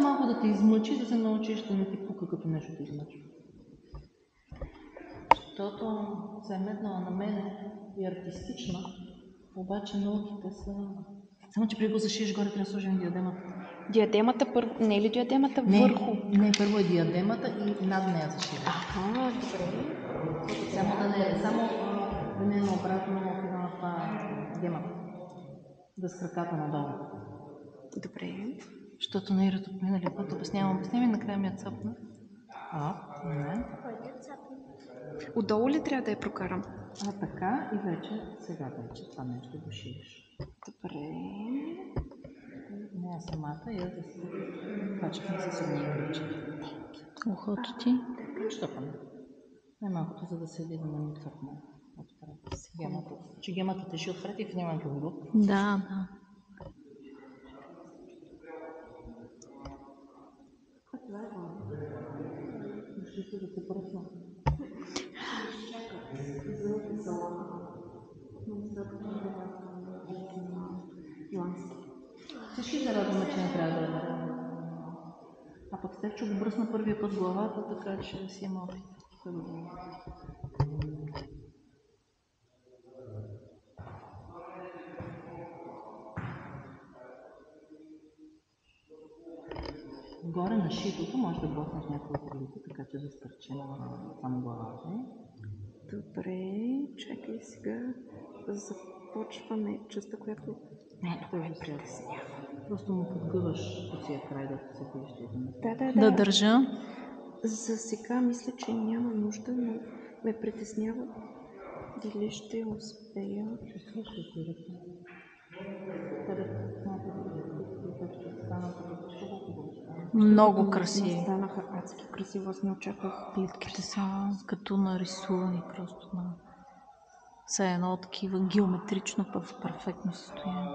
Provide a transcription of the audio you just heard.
малко да те измъчи, да се научиш да не ти пука като нещо те измъчва. Защото се е метнала на мен и артистична, обаче науките са... Само, че преди го зашиеш горе, трябва да сложим диадемата. Диадемата първо... Не е ли диадемата върху? Не, първо е диадемата и над нея зашиеш. Добре. Само да не е наобратно на това гемата. Да с краката надолу. Добре. Защото на Ирата по миналия път обяснявам и накрая ми я цъпна. Не. Отдолу ли трябва да я прокарам? Така и сега вече това нещо го шиеш. Добре. Не самата, я да се пачкам с едни игричи. Ухото ти. Щопане. Най-малкото, за да седи да не ми цъпне отпред. Че гемата тежи отпред и в нея ги угод. Да. Да се пръсна. Всички се радваме, че не трябва да... А пък след, че го бръсна първия път главата, така че си има опит. Горе на шитото може да блъснеш някакво от колите, така че да стърчи на само главата. Добре, чакай сега. Започваме частта, която... Не, той ви притеснява. Просто му подгъваш по тия край, да се вижда. Да държа. За сега мисля, че няма нужда, но ме притеснява дали ще успея. Чувстваш ли си? Много красиви. Станаха адски красиво, аз не очаквах. Плитките са като нарисувани просто на... Са едно такива геометрично в перфектно състояние.